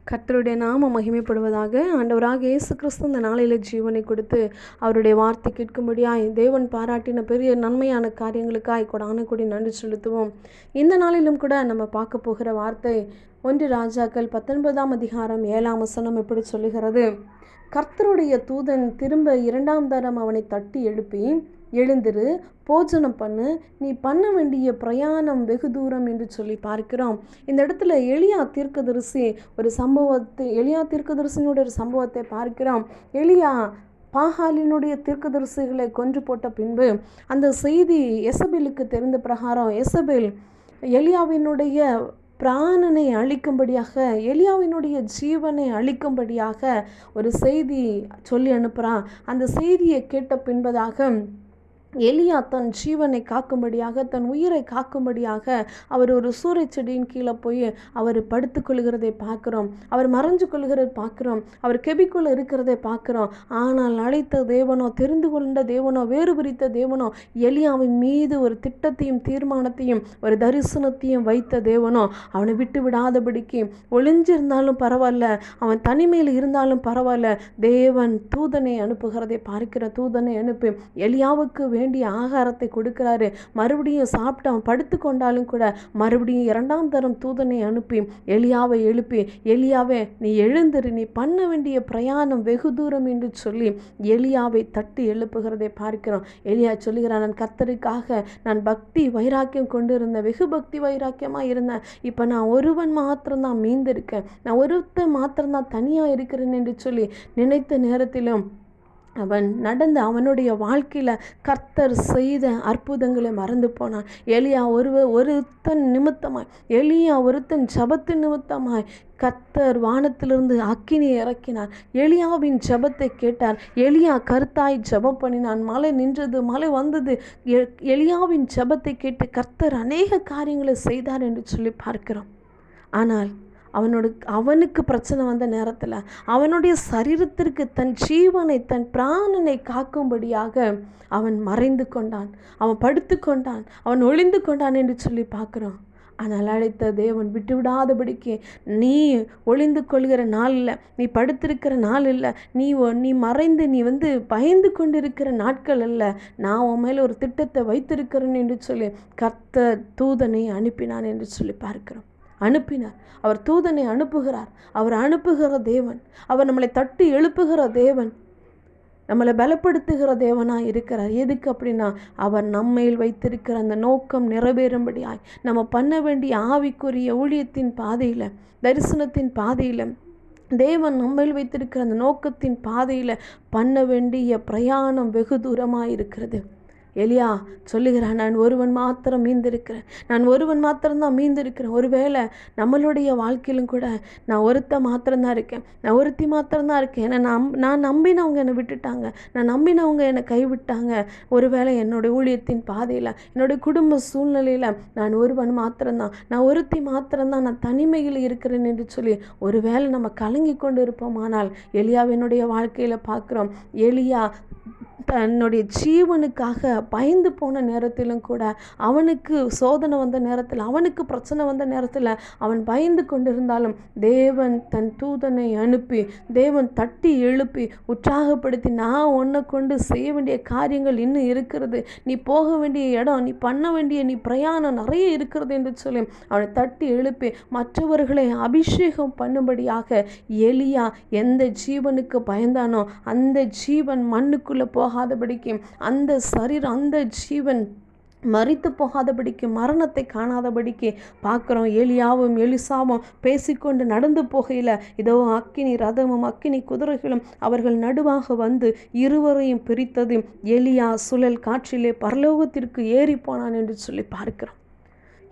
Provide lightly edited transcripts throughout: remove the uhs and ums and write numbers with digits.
கர்த்தருடைய நாமம் மகிமைப்படுவதாக. ஆண்டவராக இயேசு கிறிஸ்து இந்த நாளில் ஜீவனை கொடுத்து அவருடைய வார்த்தை கேட்கும்படியாய் தேவன் பாராட்டின பெரிய நன்மையான காரியங்களுக்காய் கொடான கொடி நன்றி செலுத்துவோம். இந்த நாளிலும் கூட நம்ம பார்க்க போகிற வார்த்தை 1 ராஜாக்கள் 19ஆம் அதிகாரம் 7ஆம் வசனம் எப்படி சொல்லுகிறது? கர்த்தருடைய தூதன் திரும்ப 2ஆம் தரம் அவனை தட்டி எழுப்பி, எழுந்திரு, போஜனம் பண்ணு, நீ பண்ண வேண்டிய பிரயாணம் வெகு தூரம் என்று சொல்லி பார்க்கிறோம். இந்த இடத்துல எலியா தீர்க்கதரிசி எலியா தீர்க்கதரிசியினுடைய ஒரு சம்பவத்தை பார்க்கிறோம். எலியா பாகாலினுடைய தீர்க்கதரிசிகளை கொன்று போட்ட பின்பு அந்த செய்தி எசபேலுக்கு தெரிந்த பிரகாரம் எசபேல் எலியாவினுடைய பிராணனை அழிக்கும்படியாக, எலியாவினுடைய ஜீவனை அழிக்கும்படியாக ஒரு செய்தி சொல்லி அனுப்புகிறான். அந்த செய்தியை கேட்ட பின்பதாக எலியா தன் ஜீவனை காக்கும்படியாக, தன் உயிரை காக்கும்படியாக அவர் ஒரு சூறை செடியின் கீழே போய் அவர் படுத்துக்கொள்கிறதை பார்க்குறோம். அவர் மறைஞ்சு கொள்கிறதை பார்க்குறோம். அவர் கெபிக்குள்ளே இருக்கிறதை பார்க்குறோம். ஆனால் அழைத்த தேவனோ, தெரிந்து கொண்ட தேவனோ, வேறு பிரித்த தேவனோ, எலியாவின் மீது ஒரு திட்டத்தையும் தீர்மானத்தையும் ஒரு தரிசனத்தையும் வைத்த தேவனோ அவனை விட்டு விடாதபடிக்கு, ஒளிஞ்சிருந்தாலும் பரவாயில்ல, அவன் தனிமையில் இருந்தாலும் பரவாயில்ல, தேவன் தூதனை அனுப்புகிறதை பார்க்கிற. தூதனை அனுப்பி எலியாவுக்கு வேண்டிய ஆகாரத்தை கொடுக்கிறாரு. மறுபடியும் சாப்பிட்டு அவன் படுத்து கொண்டாலும் கூட மறுபடியும் 2ஆம் தரம் தூதனை அனுப்பி எலியாவை எழுப்பி, எலியாவே நீ எழுந்திரு, நீ பண்ண வேண்டிய பிரயாணம் வெகு தூரம் என்று சொல்லி எலியாவை தட்டி எழுப்புகிறதை பார்க்கிறோம். எலியா சொல்லுகிறான், நான் கர்த்தருக்காக நான் பக்தி வைராக்கியம் கொண்டு இருந்தேன், வெகு பக்தி வைராக்கியமாக இருந்தேன். இப்போ நான் ஒருவன் மாத்திரம்தான் மீந்திருக்கேன், நான் ஒருத்தன் மாத்திரம்தான் தனியாக இருக்கிறேன் என்று சொல்லி நினைத்த நேரத்திலும் அவனுடைய வாழ்க்கையில் கர்த்தர் செய்த அற்புதங்களை மறந்து போனான். எலியா ஒருத்தன் ஜபத்தின் நிமித்தமாய் கர்த்தர் வானத்திலிருந்து அக்கினியை இறக்கினார். எலியாவின் ஜபத்தை கேட்டார். எலியா கருத்தாய் ஜபம் பண்ணினான். மழை நின்றது, மழை வந்தது. எலியாவின் ஜபத்தை கேட்டு கர்த்தர் அநேக காரியங்களை செய்தார் என்று சொல்லி பார்க்கிறோம். ஆனால் அவனுக்கு பிரச்சனை வந்த நேரத்தில் அவனுடைய சரீரத்திற்கு தன் ஜீவனை, தன் பிராணனை காக்கும்படியாக அவன் மறைந்து கொண்டான், அவன் படுத்து கொண்டான், அவன் ஒளிந்து கொண்டான் என்று சொல்லி பார்க்குறோம். ஆனால் அழைத்த தேவன் விட்டுவிடாதபடிக்கு, நீ ஒளிந்து கொள்கிற நாள் இல்லை, நீ படுத்திருக்கிற நாள் இல்லை, நீ மறைந்து நீ பயந்து கொண்டிருக்கிற நாட்கள் அல்ல, நான் உன் மேலே ஒரு திட்டத்தை வைத்திருக்கிறேன் என்று சொல்லி கர்த்தர் தூதனை அனுப்பினான் என்று சொல்லி பார்க்கிறோம். அனுப்பினார். அவர் தூதனை அனுப்புகிறார். அவர் அனுப்புகிற தேவன், அவர் நம்மளை தட்டி எழுப்புகிற தேவன், நம்மளை பலப்படுத்துகிற தேவனாக இருக்கிறார். எதுக்கு அப்படின்னா, அவர் நம்மையில் வைத்திருக்கிற அந்த நோக்கம் நிறைவேறும்படியாய் நம்ம பண்ண வேண்டிய ஆவிக்குரிய ஊழியத்தின் பாதையில், தரிசனத்தின் பாதையில், தேவன் நம்மையில் வைத்திருக்கிற அந்த நோக்கத்தின் பாதையில் பண்ண வேண்டிய பிரயாணம் வெகு தூரமாக இருக்கிறது. எலியா சொல்லுகிறான், நான் ஒருவன் மாத்திரம் மாத்திரம்தான் மீந்திருக்கிறேன். ஒருவேளை நம்மளுடைய வாழ்க்கையிலும் கூட நான் ஒருத்த மாத்திரம்தான் இருக்கேன், நான் ஒருத்தி மாத்திரம்தான் இருக்கேன். ஏன்னா நான் நம்பினவங்க என்னை விட்டுட்டாங்க, நான் நம்பினவங்க என்னை கைவிட்டாங்க. ஒருவேளை என்னுடைய ஊழியத்தின் பாதையில், என்னுடைய குடும்ப சூழ்நிலையில் நான் ஒருவன் மாத்திரம்தான், நான் ஒருத்தி மாத்திரம்தான், நான் தனிமையில் இருக்கிறேன் என்று சொல்லி ஒருவேளை நம்ம கலங்கி கொண்டு இருப்போமானால், எலியாவினுடைய வாழ்க்கையில் பார்க்குறோம். எலியா தன்னுடைய ஜீவனுக்காக பயந்து போன நேரத்திலும் கூட, அவனுக்கு சோதனை வந்த நேரத்தில், அவனுக்கு பிரச்சனை வந்த நேரத்தில் அவன் பயந்து கொண்டிருந்தாலும் தேவன் தன் தூதனை அனுப்பி, தேவன் தட்டி எழுப்பி உற்சாகப்படுத்தி, நான் உன்னை கொண்டு செய்ய வேண்டிய காரியங்கள் இன்னும் இருக்கிறது, நீ போக வேண்டிய இடம், நீ பண்ண வேண்டிய பிரயாணம் நிறைய இருக்கிறது என்று சொல்லி அவனை தட்டி எழுப்பி மற்றவர்களை அபிஷேகம் பண்ணும்படியாக எலியா எந்த ஜீவனுக்கு பயந்தானோ அந்த ஜீவன் மண்ணுக்குள்ளே போகாதபடிக்கு, அந்த சரீரம், அந்த ஜீவன் மரித்து போகாதபடிக்கு, மரணத்தை காணாதபடிக்கு பார்க்குறோம். எலியாவும் எலிசாவும் பேசிக்கொண்டு நடந்து போகையில் இதோ அக்கினி ரதமும் அக்கினி குதிரைகளும் அவர்கள் நடுவாக வந்து இருவரையும் பிரித்தது. எலியா சுழல் காற்றிலே பரலோகத்திற்கு ஏறி போனான் என்று சொல்லி பார்க்கிறோம்.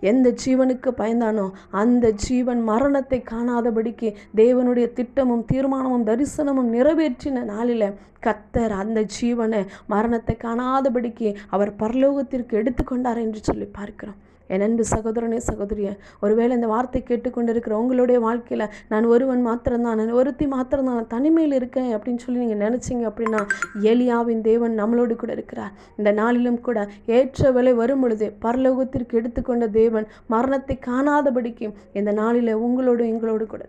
எந்த ஜீவனுக்கு பயந்தானோ அந்த ஜீவன் மரணத்தை காணாதபடிக்கு தேவனுடைய திட்டமும் தீர்மானமும் தரிசனமும் நிறைவேற்றின நாளில் கர்த்தர் அந்த ஜீவனை மரணத்தை காணாதபடிக்கு அவர் பரலோகத்திற்கு எடுத்துக்கொண்டார் என்று சொல்லி பார்க்கிறோம். என் அன்பு சகோதரனே, சகோதரியே, ஒருவேளை இந்த வார்த்தை கேட்டுக்கொண்டிருக்கிற உங்களுடைய வாழ்க்கையில் நான் ஒருவன் மாத்திரம்தான், நான் ஒருத்தி மாத்திரம்தான், நான் தனிமையில் இருக்கேன் அப்படின்னு சொல்லி நீங்கள் நினச்சிங்க அப்படின்னா, எலியாவின் தேவன் நம்மளோடு கூட இருக்கிறார். இந்த நாளிலும் கூட ஏற்ற வேளை வரும் பொழுது பரலோகத்திற்கு எடுத்துக்கொண்ட தேவன் மரணத்தை காணாதபடிக்கு இந்த நாளில் உங்களோடு எங்களோடு கூட